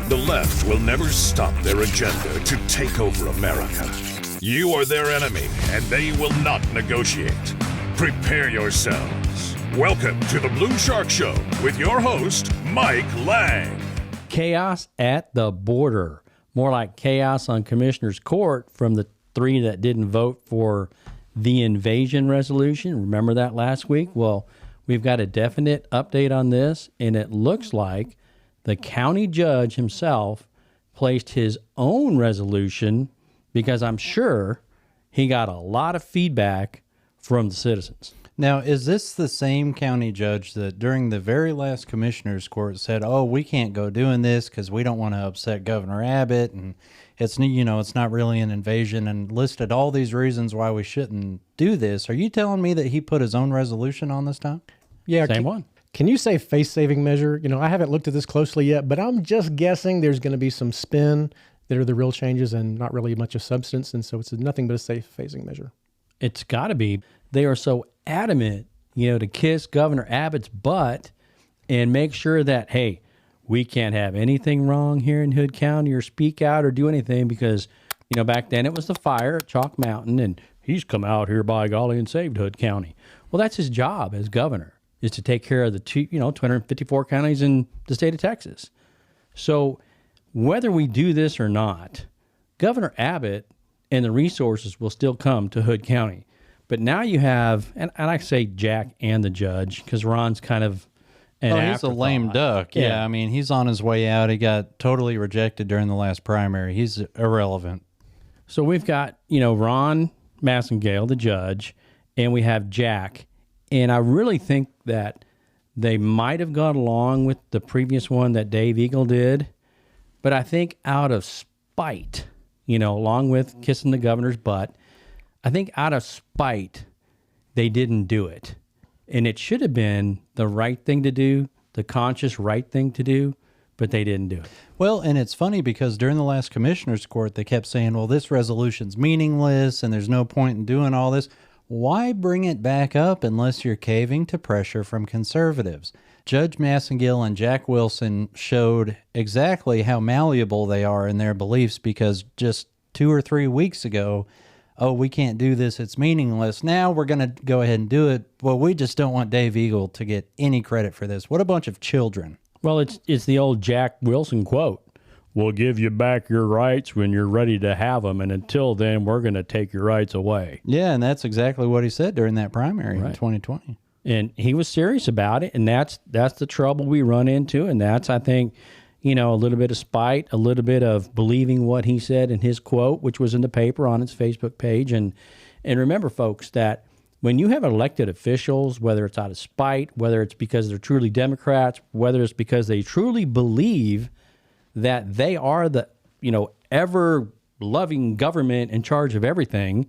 The left will never stop their agenda to take over America. You are their enemy, and they will not negotiate. Prepare yourselves. Welcome to the Blue Shark Show with your host, Mike Lang. Chaos at the border. More like chaos on Commissioner's Court from the three that didn't vote for the invasion resolution. Remember that last week? Well, we've got a definite update on this, and it looks like the county judge himself placed his own resolution because I'm sure he got a lot of feedback from the citizens. Now, is this the same county judge that during the very last commissioner's court said, oh, we can't go doing this because we don't want to upset Governor Abbott, and it's not really an invasion, and listed all these reasons why we shouldn't do this? Are you telling me that he put his own resolution on this time? Yeah. Same one. Can you say face-saving measure? I haven't looked at this closely yet, but I'm just guessing there's going to be some spin that are the real changes and not really much of substance, and so it's nothing but a safe-phasing measure. It's got to be. They are so adamant, to kiss Governor Abbott's butt and make sure that, hey, we can't have anything wrong here in Hood County or speak out or do anything because, back then it was the fire at Chalk Mountain and he's come out here by golly and saved Hood County. Well, that's his job as governor, is to take care of the 254 counties in the state of Texas. So whether we do this or not, Governor Abbott and the resources will still come to Hood County. But now you have, and I say Jack and the judge, because Ron's kind of an he's a lame duck. Yeah, I mean, he's on his way out. He got totally rejected during the last primary. He's irrelevant. So we've got, Ron Massingill, the judge, and we have Jack. And I really think that they might have gone along with the previous one that Dave Eagle did. But I think out of spite, along with kissing the governor's butt, I think out of spite, they didn't do it. And it should have been the right thing to do, the conscious right thing to do, but they didn't do it. Well, and it's funny because during the last commissioner's court, they kept saying, well, this resolution's meaningless and there's no point in doing all this. Why bring it back up unless you're caving to pressure from conservatives? Judge Massingill and Jack Wilson showed exactly how malleable they are in their beliefs because just 2 or 3 weeks ago, oh, we can't do this, it's meaningless. Now we're going to go ahead and do it. Well, we just don't want Dave Eagle to get any credit for this. What a bunch of children. Well, it's the old Jack Wilson quote. We'll give you back your rights when you're ready to have them, and until then, we're going to take your rights away. Yeah, and that's exactly what he said during that primary in 2020. And he was serious about it, and that's the trouble we run into, and that's, I think, a little bit of spite, a little bit of believing what he said in his quote, which was in the paper on his Facebook page. And remember, folks, that when you have elected officials, whether it's out of spite, whether it's because they're truly Democrats, whether it's because they truly believe that they are the, ever-loving government in charge of everything,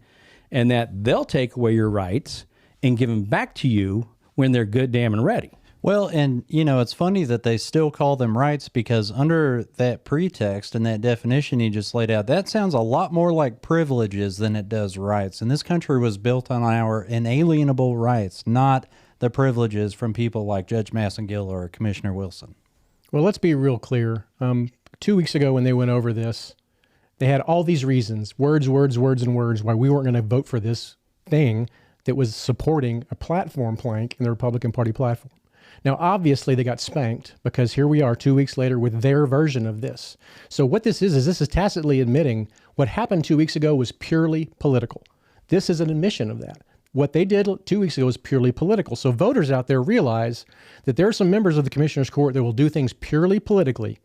and that they'll take away your rights and give them back to you when they're good, damn, and ready. Well, and, it's funny that they still call them rights because under that pretext and that definition you just laid out, that sounds a lot more like privileges than it does rights. And this country was built on our inalienable rights, not the privileges from people like Judge Massingill or Commissioner Wilson. Well, let's be real clear. 2 weeks ago when they went over this, they had all these reasons, words, words, words, and words, why we weren't going to vote for this thing that was supporting a platform plank in the Republican Party platform. Now, obviously, they got spanked because here we are 2 weeks later with their version of this. So what this is tacitly admitting what happened 2 weeks ago was purely political. This is an admission of that. What they did 2 weeks ago was purely political. So voters out there realize that there are some members of the Commissioner's Court that will do things purely politically,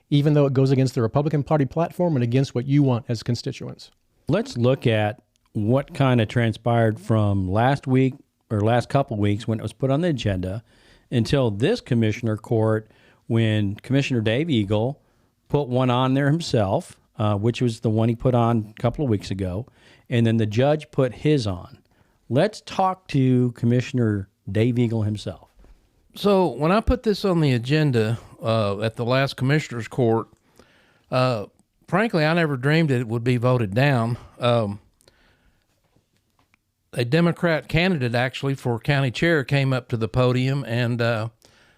even though it goes against the Republican Party platform and against what you want as constituents. Let's look at what kind of transpired from last week or last couple weeks when it was put on the agenda until this Commissioner Court when Commissioner Dave Eagle put one on there himself, which was the one he put on a couple of weeks ago, and then the judge put his on. Let's talk to Commissioner Dave Eagle himself. So when I put this on the agenda at the last Commissioner's Court, frankly, I never dreamed that it would be voted down. A Democrat candidate, actually, for county chair came up to the podium and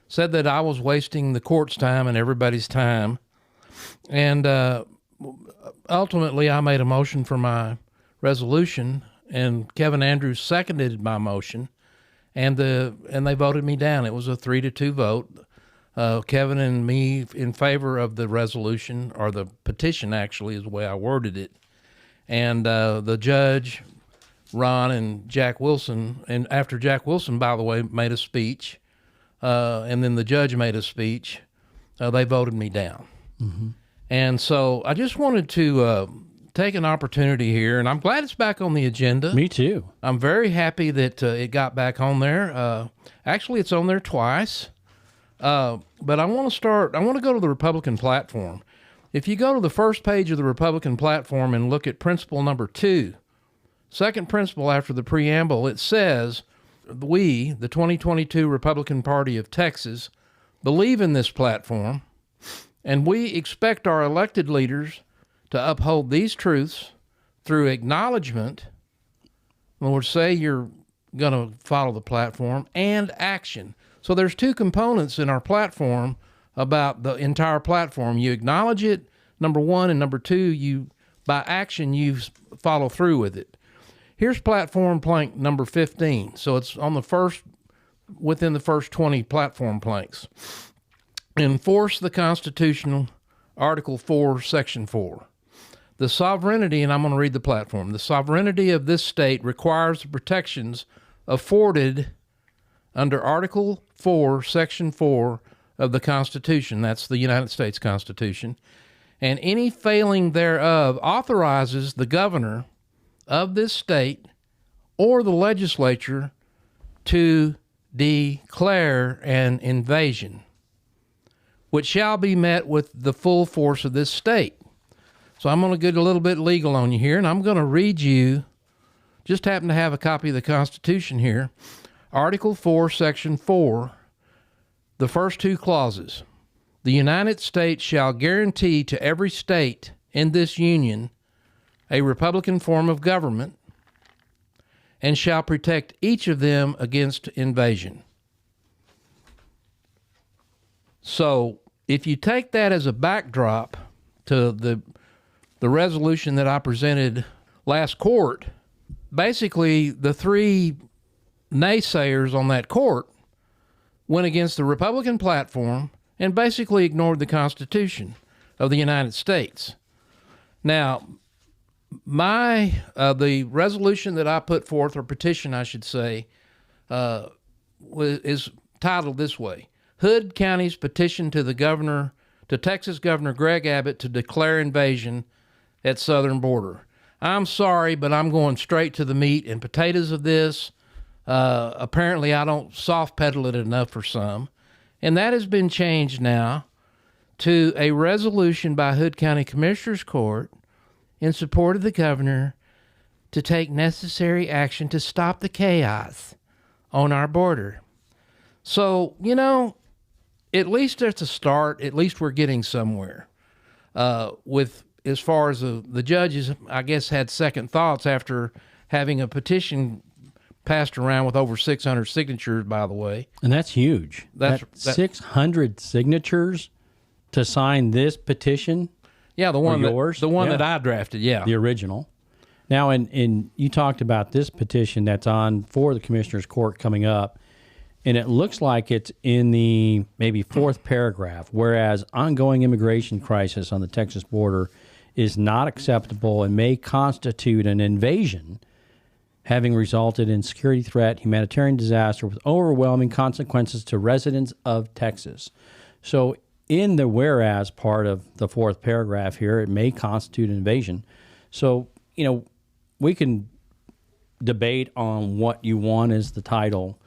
said that I was wasting the court's time and everybody's time And ultimately, I made a motion for my resolution, and Kevin Andrews seconded my motion, and they voted me down. It was a 3-2 vote. Kevin and me in favor of the resolution, or the petition, actually, is the way I worded it. And the judge, Ron, and Jack Wilson, and after Jack Wilson, by the way, made a speech, and then the judge made a speech, they voted me down. Mm-hmm. And so I just wanted to take an opportunity here, and I'm glad it's back on the agenda. Me too. I'm very happy that it got back on there. Actually, it's on there twice. But I want to go to the Republican platform. If you go to the first page of the Republican platform and look at principle number 2, second principle after the preamble, it says, we, the 2022 Republican Party of Texas, believe in this platform, and we expect our elected leaders to uphold these truths through acknowledgement, in other words, say you're going to follow the platform, and action. So there's 2 components in our platform about the entire platform. You acknowledge it, number 1, and number 2, you by action you follow through with it. Here's platform plank number 15. So it's on within the first 20 platform planks. Enforce the Constitutional, Article 4, Section 4. The sovereignty, and I'm going to read the platform, the sovereignty of this state requires the protections afforded under Article 4, Section 4 of the Constitution. That's the United States Constitution. And any failing thereof authorizes the governor of this state or the legislature to declare an invasion, which shall be met with the full force of this state. So I'm going to get a little bit legal on you here, and I'm going to read you, just happen to have a copy of the Constitution here, Article 4, Section 4, the first 2 clauses. The United States shall guarantee to every state in this union a republican form of government and shall protect each of them against invasion. So if you take that as a backdrop to the resolution that I presented last court, basically the 3 naysayers on that court went against the Republican platform and basically ignored the Constitution of the United States. Now, the resolution that I put forth, or petition, I should say, is titled this way: Hood County's petition to Texas Governor Greg Abbott to declare invasion at southern border. I'm sorry, but I'm going straight to the meat and potatoes of this. Apparently, I don't soft pedal it enough for some. And that has been changed now to a resolution by Hood County Commissioners Court in support of the governor to take necessary action to stop the chaos on our border. So, at least it's a start. At least we're getting somewhere. With as far as the judges, I guess, had second thoughts after having a petition passed around with over 600 signatures, by the way. And that's huge. That's 600 signatures to sign this petition. Yeah, the one that I drafted. Yeah, the original. Now, and you talked about this petition that's on for the Commissioner's Court coming up, and it looks like it's in the maybe 4th paragraph. Whereas ongoing immigration crisis on the Texas border is not acceptable and may constitute an invasion, having resulted in security threat, humanitarian disaster with overwhelming consequences to residents of Texas. So in the whereas part of the 4th paragraph here, it may constitute an invasion. So, we can debate on what you want as the title,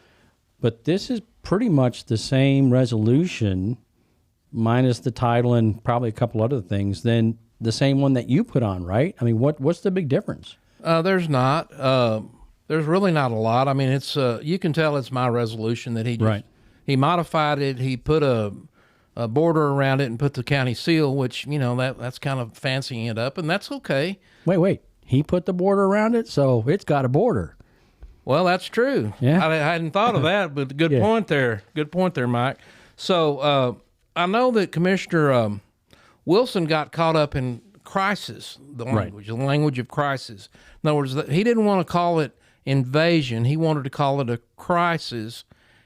but this is pretty much the same resolution, minus the title and probably a couple other things, than the same one that you put on, right? I mean, what's the big difference? There's not. There's really not a lot. I mean, it's you can tell it's my resolution that he modified it. He put a border around it and put the county seal, which, that's kind of fancying it up, and that's okay. Wait. He put the border around it, so it's got a border. Well, that's true. Yeah. I hadn't thought of that, but good point there. Good point there, Mike. So I know that Commissioner Wilson got caught up in crisis, the language of crisis. In other words, he didn't want to call it invasion. He wanted to call it a crisis.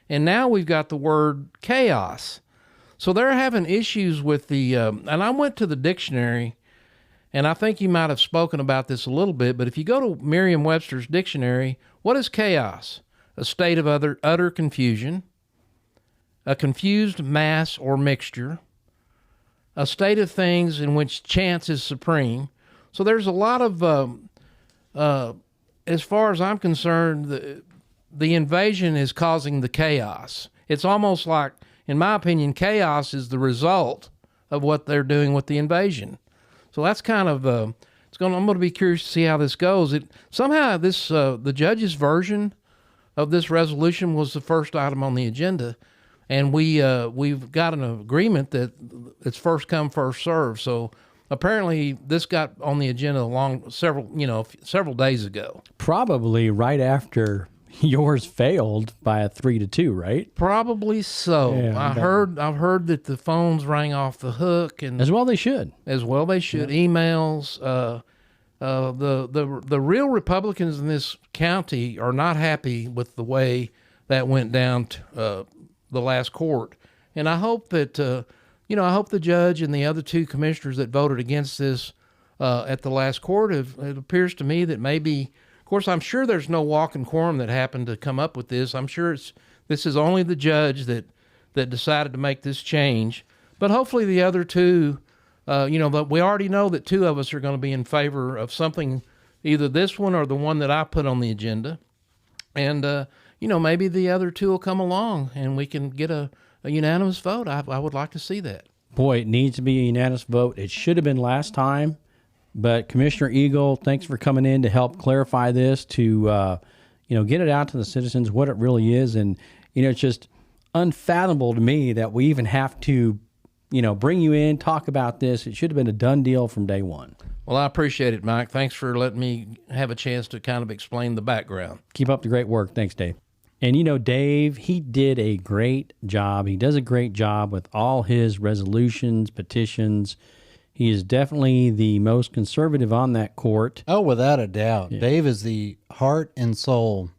And now we've got the word chaos. So they're having issues with the, and I went to the dictionary, and I think you might have spoken about this a little bit, but if you go to Merriam-Webster's dictionary, what is chaos? A state of utter confusion, a confused mass or mixture, a state of things in which chance is supreme. So there's a lot of, as far as I'm concerned, the invasion is causing the chaos. It's almost like, in my opinion, chaos is the result of what they're doing with the invasion. So that's kind of, I'm going to be curious to see how this goes. Somehow the judge's version of this resolution was the first item on the agenda. And we've got an agreement that it's first come, first serve. So apparently this got on the agenda several days ago. Probably right after yours failed by a 3-2, right? Probably so. Yeah, I've heard that the phones rang off the hook, and as well they should. Emails. The real Republicans in this county are not happy with the way that went down to the last court, and I hope that I hope the judge and the other two commissioners that voted against this at the last court it appears to me that maybe. Of course, I'm sure there's no walking quorum that happened to come up with this. I'm sure this is only the judge that decided to make this change. But hopefully the other two, but we already know that two of us are going to be in favor of something, either this one or the one that I put on the agenda. And, maybe the other two will come along and we can get a unanimous vote. I would like to see that. Boy, it needs to be a unanimous vote. It should have been last time. But Commissioner Eagle, thanks for coming in to help clarify this, to get it out to the citizens what it really is. And it's just unfathomable to me that we even have to bring you in, talk about this. It should have been a done deal from day one. Well, I appreciate it, Mike. Thanks for letting me have a chance to kind of explain the background. Keep up the great work. Thanks, Dave. And Dave, he did a great job. He does a great job with all his resolutions, petitions. He is definitely the most conservative on that court. Oh, without a doubt. Yeah. Dave is the heart and soul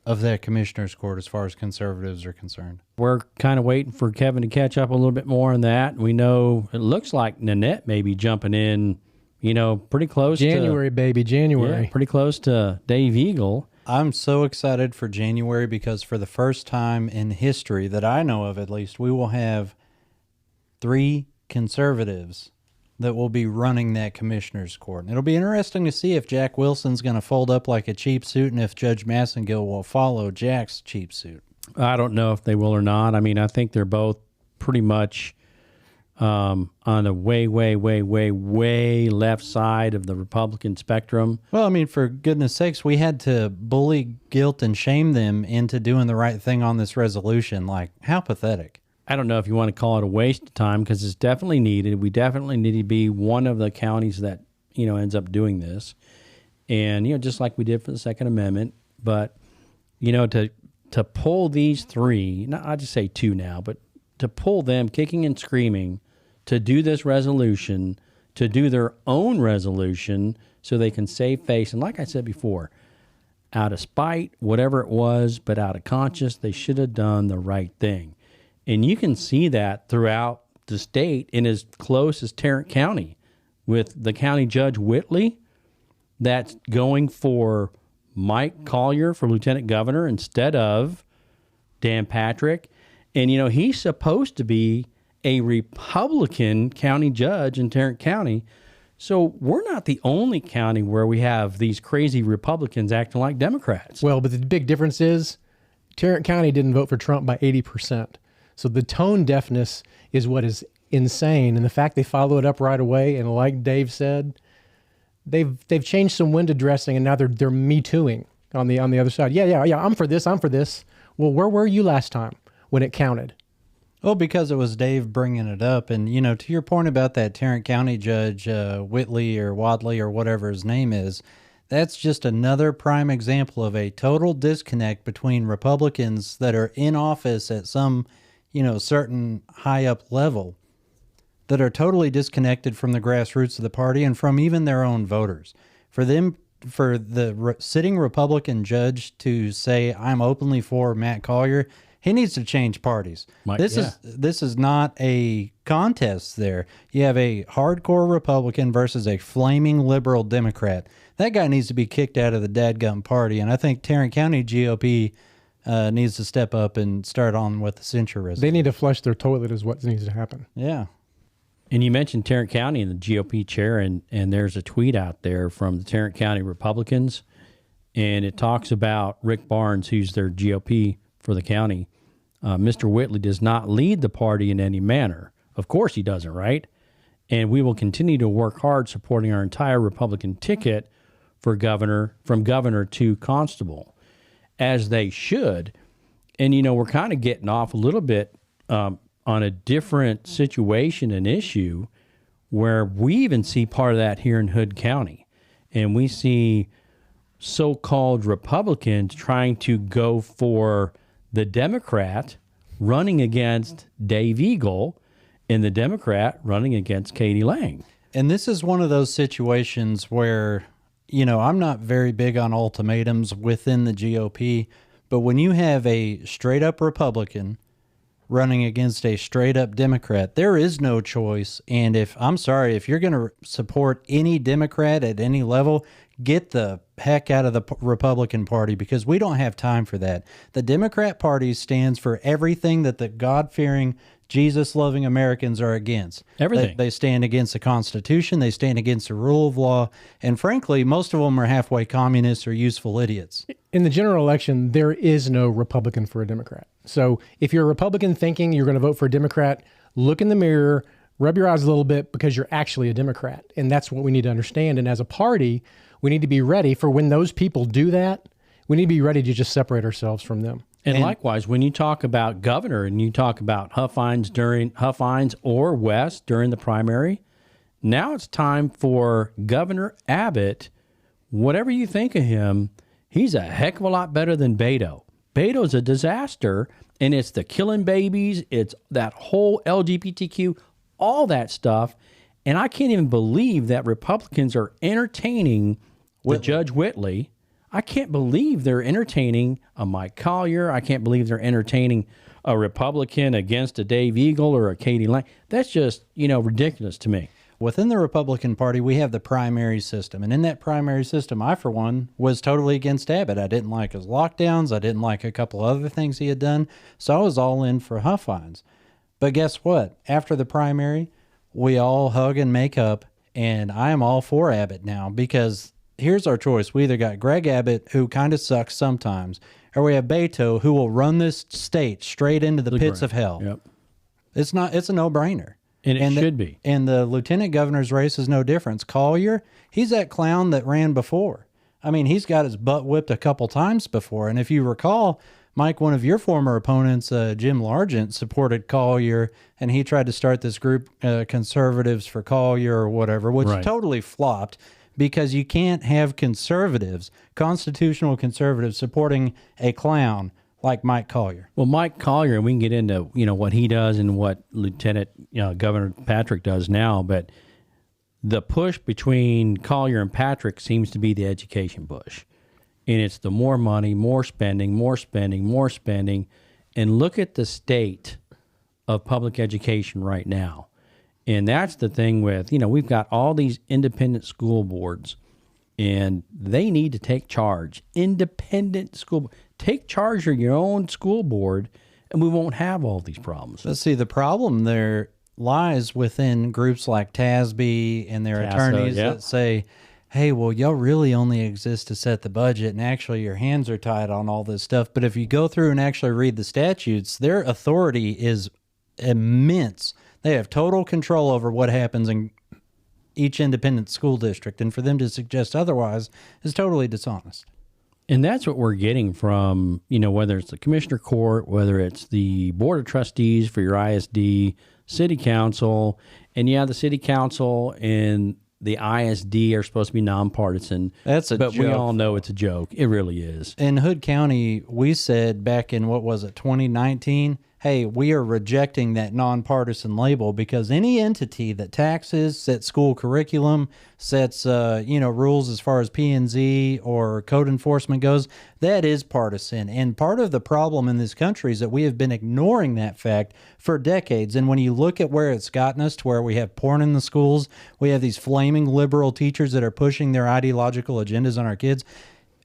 of that commissioner's court as far as conservatives are concerned. We're kind of waiting for Kevin to catch up a little bit more on that. We know it looks like Nanette may be jumping in, pretty close January, baby, January. Yeah, pretty close to Dave Eagle. I'm so excited for January because for the first time in history that I know of, at least, we will have 3 conservatives that will be running that commissioner's court. And it'll be interesting to see if Jack Wilson's going to fold up like a cheap suit and if Judge Massingill will follow Jack's cheap suit. I don't know if they will or not. I mean, I think they're both pretty much on the way left side of the Republican spectrum. Well, I mean, for goodness sakes, we had to bully, guilt, and shame them into doing the right thing on this resolution. Like, how pathetic. I don't know if you want to call it a waste of time because it's definitely needed. We definitely need to be one of the counties that, ends up doing this. And, just like we did for the Second Amendment. But, to pull these 3, I just say 2 now, but to pull them kicking and screaming to do this resolution, to do their own resolution so they can save face. And like I said before, out of spite, whatever it was, but out of conscience, they should have done the right thing. And you can see that throughout the state in as close as Tarrant County with the county judge Whitley that's going for Mike Collier for lieutenant governor instead of Dan Patrick. And, he's supposed to be a Republican county judge in Tarrant County. So we're not the only county where we have these crazy Republicans acting like Democrats. Well, but the big difference is Tarrant County didn't vote for Trump by 80%. So the tone deafness is what is insane. And the fact they follow it up right away, and like Dave said, they've changed some window dressing, and now they're Me Tooing on the other side. Yeah, I'm for this. Well, where were you last time when it counted? Well, because it was Dave bringing it up. And, to your point about that Tarrant County judge, Whitley or Wadley or whatever his name is, that's just another prime example of a total disconnect between Republicans that are in office at some certain high up level that are totally disconnected from the grassroots of the party and from even their own voters. For the sitting Republican judge to say, I'm openly for Matt Collier, he needs to change parties. This is not a contest there. You have a hardcore Republican versus a flaming liberal Democrat. That guy needs to be kicked out of the dadgum party, and I think Tarrant County GOP needs to step up and start on with the censure resolution. They need to flush their toilet is what needs to happen. Yeah. And you mentioned Tarrant County and the GOP chair, and there's a tweet out there from the Tarrant County Republicans, and it talks about Rick Barnes, who's their GOP for the county. Mr. Whitley does not lead the party in any manner. Of course he doesn't, right? And we will continue to work hard supporting our entire Republican ticket for governor, from governor to constable, as they should. And, you know, we're kind of getting off a little bit on a different situation and issue where we even see part of that here in Hood County. And we see so-called Republicans trying to go for the Democrat running against Dave Eagle and the Democrat running against Katie Lang. And this is one of those situations where, you know, I'm not very big on ultimatums within the GOP, but when you have a straight-up Republican running against a straight-up Democrat, there is no choice. And if you're going to support any Democrat at any level, get the heck out of the Republican Party, because we don't have time for that. The Democrat Party stands for everything that the God-fearing, Jesus-loving Americans are against. Everything. They stand against the Constitution. They stand against the rule of law. And frankly, most of them are halfway communists or useful idiots. In the general election, there is no Republican for a Democrat. So if you're a Republican thinking you're going to vote for a Democrat, look in the mirror, rub your eyes a little bit, because you're actually a Democrat. And that's what we need to understand. And as a party, we need to be ready for when those people do that. We need to be ready to just separate ourselves from them. And likewise, when you talk about governor and you talk about Huffines or West during the primary, now it's time for Governor Abbott. Whatever you think of him, he's a heck of a lot better than Beto. Beto's a disaster, and it's the killing babies, it's that whole LGBTQ, all that stuff. And I can't even believe that Republicans are entertaining the Judge Whitley. I can't believe they're entertaining a Mike Collier. I can't believe they're entertaining a Republican against a Dave Eagle or a Katie Lang. That's just, ridiculous to me. Within the Republican Party, we have the primary system. And in that primary system, I, for one, was totally against Abbott. I didn't like his lockdowns. I didn't like a couple other things he had done. So I was all in for Huffines. But guess what? After the primary, we all hug and make up, and I am all for Abbott now, because here's our choice. We either got Greg Abbott, who kind of sucks sometimes, or we have Beto, who will run this state straight into the pits of hell. Yep. It's a no-brainer. And it should be. And the lieutenant governor's race is no difference. Collier, he's that clown that ran before. I mean, he's got his butt whipped a couple times before. And if you recall, Mike, one of your former opponents, Jim Largent, supported Collier, and he tried to start this group, Conservatives for Collier or whatever, which totally flopped, because you can't have conservatives, constitutional conservatives, supporting a clown like Mike Collier. Well, Mike Collier, and we can get into what he does and what Lieutenant Governor Patrick does now, but the push between Collier and Patrick seems to be the education push. And it's the more money, more spending, more spending, more spending. And look at the state of public education right now. And that's the thing with, we've got all these independent school boards, and they need to take charge. Independent school, take charge of your own school board, and we won't have all these problems. Let's see, the problem there lies within groups like TASB and their attorneys that say, hey, well, y'all really only exist to set the budget, and actually your hands are tied on all this stuff. But if you go through and actually read the statutes, their authority is immense. They have total control over what happens in each independent school district, and for them to suggest otherwise is totally dishonest. And that's what we're getting from, whether it's the commissioner court, whether it's the board of trustees for your ISD, city council, and the city council and the ISD are supposed to be nonpartisan. That's a joke. But we all know it's a joke. It really is. In Hood County, we said back in, 2019, hey, we are rejecting that nonpartisan label, because any entity that taxes, sets school curriculum, sets rules as far as P&Z or code enforcement goes, that is partisan. And part of the problem in this country is that we have been ignoring that fact for decades. And when you look at where it's gotten us, to where we have porn in the schools, we have these flaming liberal teachers that are pushing their ideological agendas on our kids.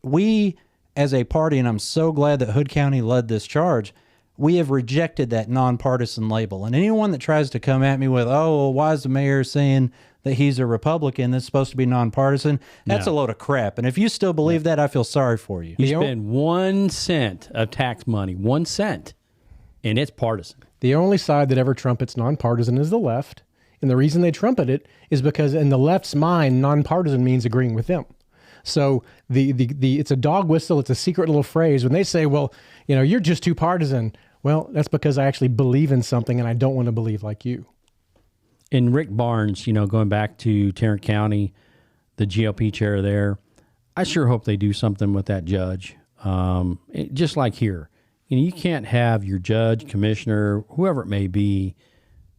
We, as a party, and I'm so glad that Hood County led this charge, we have rejected that nonpartisan label. And anyone that tries to come at me with, oh, well, why is the mayor saying that he's a Republican that's supposed to be nonpartisan? That's a load of crap. And if you still believe that, I feel sorry for you. You spend 1 cent of tax money, 1 cent, and it's partisan. The only side that ever trumpets nonpartisan is the left. And the reason they trumpet it is because in the left's mind, nonpartisan means agreeing with them. So the it's a dog whistle. It's a secret little phrase. When they say, well, you're just too partisan. Well, that's because I actually believe in something and I don't want to believe like you. And Rick Barnes, going back to Tarrant County, the GOP chair there, I sure hope they do something with that judge. Just like here, you can't have your judge, commissioner, whoever it may be,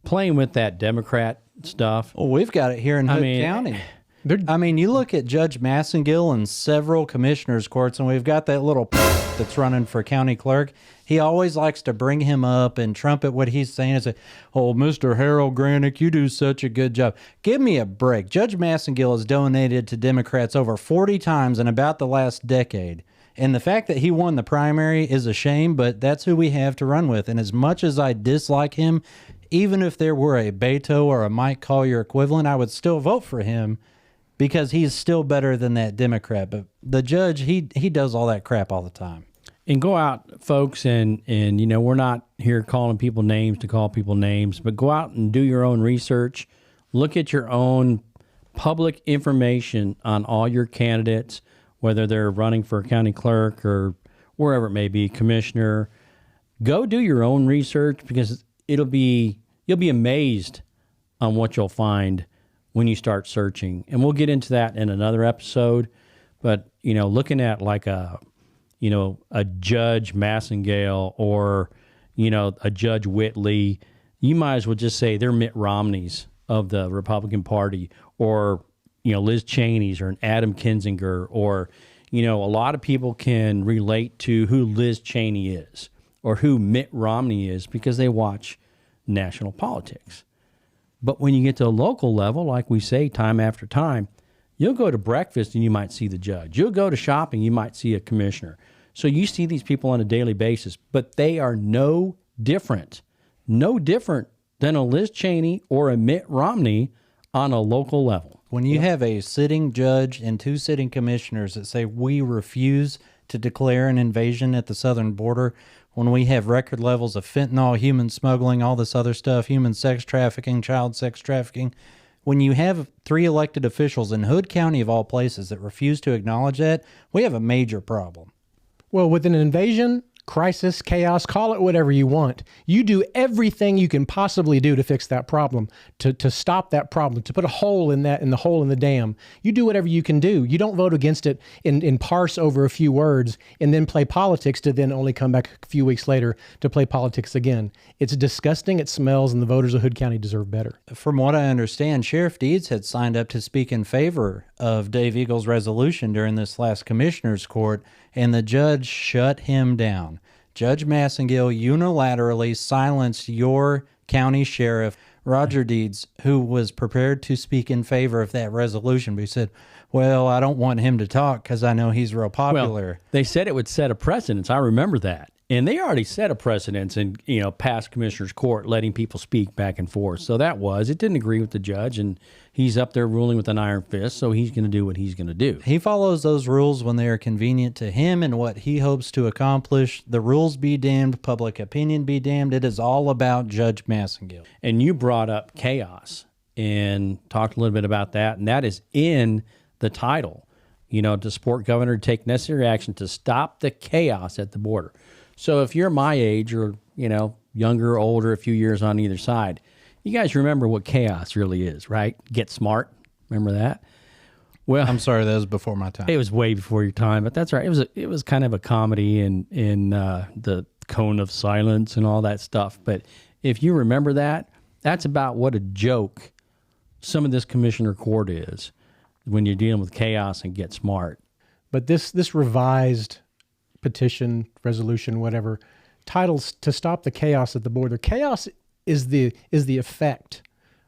playing with that Democrat stuff. Well, we've got it here in Hood County. You look at Judge Massingill and several commissioners' courts, and we've got that little that's running for county clerk. He always likes to bring him up and trumpet what he's saying and say, oh, Mr. Harold Granick, you do such a good job. Give me a break. Judge Massingill has donated to Democrats over 40 times in about the last decade. And the fact that he won the primary is a shame, but that's who we have to run with. And as much as I dislike him, even if there were a Beto or a Mike Collier equivalent, I would still vote for him, because he's still better than that Democrat. But the judge, he does all that crap all the time. And go out, folks, and we're not here calling people names to call people names, but go out and do your own research. Look at your own public information on all your candidates, whether they're running for county clerk or wherever it may be, commissioner. Go do your own research, because you'll be amazed on what you'll find when you start searching. And we'll get into that in another episode. But, looking at like a Judge Massingill or, a Judge Whitley, you might as well just say they're Mitt Romneys of the Republican Party, or, Liz Cheney's, or an Adam Kinzinger, or, a lot of people can relate to who Liz Cheney is or who Mitt Romney is because they watch national politics. But when you get to a local level, like we say time after time, you'll go to breakfast and you might see the judge. You'll go to shopping, you might see a commissioner. So you see these people on a daily basis, but they are no different than a Liz Cheney or a Mitt Romney on a local level. When you have a sitting judge and 2 sitting commissioners that say we refuse to declare an invasion at the southern border, when we have record levels of fentanyl, human smuggling, all this other stuff, human sex trafficking, child sex trafficking, when you have 3 elected officials in Hood County, of all places, that refuse to acknowledge that, we have a major problem. Well, with an invasion, crisis, chaos, call it whatever you want. You do everything you can possibly do to fix that problem, to stop that problem, to put a hole in the hole in the dam. You do whatever you can do. You don't vote against it and parse over a few words and then play politics to then only come back a few weeks later to play politics again. It's disgusting, it smells, and the voters of Hood County deserve better. From what I understand, Sheriff Deeds had signed up to speak in favor of Dave Eagle's resolution during this last commissioner's court, and the judge shut him down. Judge Massingill unilaterally silenced your county sheriff, Roger Deeds, who was prepared to speak in favor of that resolution. But he said, well, I don't want him to talk because I know he's real popular. Well, they said it would set a precedence. I remember that. And they already set a precedence in, past commissioner's court, letting people speak back and forth. So it didn't agree with the judge, and he's up there ruling with an iron fist, so he's going to do what he's going to do. He follows those rules when they are convenient to him and what he hopes to accomplish. The rules be damned, public opinion be damned. It is all about Judge Massingill. And you brought up chaos and talked a little bit about that, and that is in the title, to support governor to take necessary action to stop the chaos at the border. So if you're my age or, younger or older, a few years on either side, you guys remember what chaos really is, right? Get Smart. Remember that? Well, I'm sorry, that was before my time. It was way before your time, but that's right. It was kind of a comedy in the cone of silence and all that stuff. But if you remember that, that's about what a joke some of this commissioner court is when you're dealing with chaos and Get Smart. But this revised petition, resolution, whatever, titles to stop the chaos at the border. Chaos is the effect,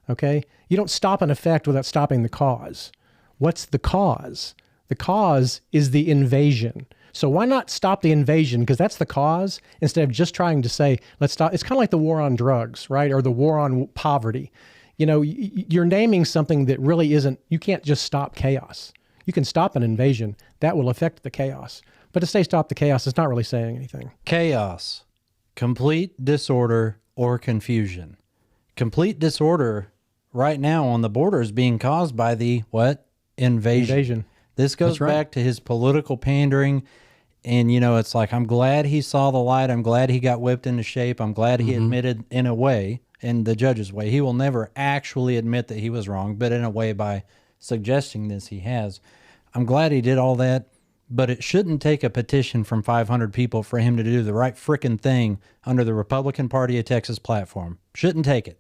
okay? You don't stop an effect without stopping the cause. What's the cause? The cause is the invasion. So why not stop the invasion? Because that's the cause, instead of just trying to say, let's stop. It's kind of like the war on drugs, right? Or the war on poverty. You know, you're naming something that really isn't, you can't just stop chaos. You can stop an invasion. That will affect the chaos. But to say stop the chaos is not really saying anything. Chaos, complete disorder, or confusion. Complete disorder right now on the border is being caused by the what? Invasion. This goes back to his political pandering. And, you know, it's like, I'm glad he saw the light. I'm glad he got whipped into shape. I'm glad he admitted in a way, in the judge's way. He will never actually admit that he was wrong, but in a way by suggesting this, he has. I'm glad he did all that, but it shouldn't take a petition from 500 people for him to do the right frickin' thing under the Republican Party of Texas platform. Shouldn't take it.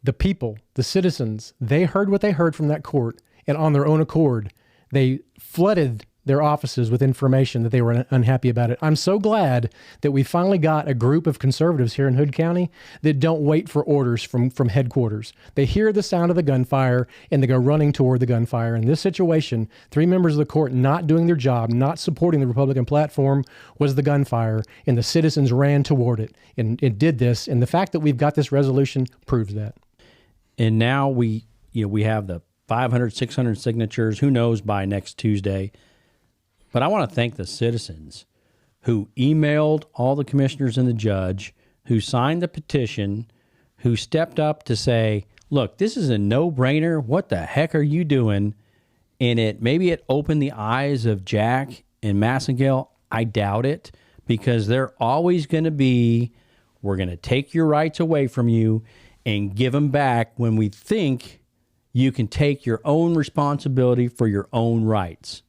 The people, the citizens, they heard what they heard from that court, and on their own accord, they flooded their offices with information that they were unhappy about it. I'm so glad that we finally got a group of conservatives here in Hood County that don't wait for orders from headquarters. They hear the sound of the gunfire and they go running toward the gunfire. In this situation, 3 members of the court not doing their job, not supporting the Republican platform was the gunfire, and the citizens ran toward it and did this. And the fact that we've got this resolution proves that. And now we have the 500, 600 signatures, who knows by next Tuesday. But I want to thank the citizens who emailed all the commissioners and the judge, who signed the petition, who stepped up to say, look, this is a no-brainer. What the heck are you doing? And maybe it opened the eyes of Jack and Massingill. I doubt it, because they're always going to be, we're going to take your rights away from you and give them back when we think you can take your own responsibility for your own rights.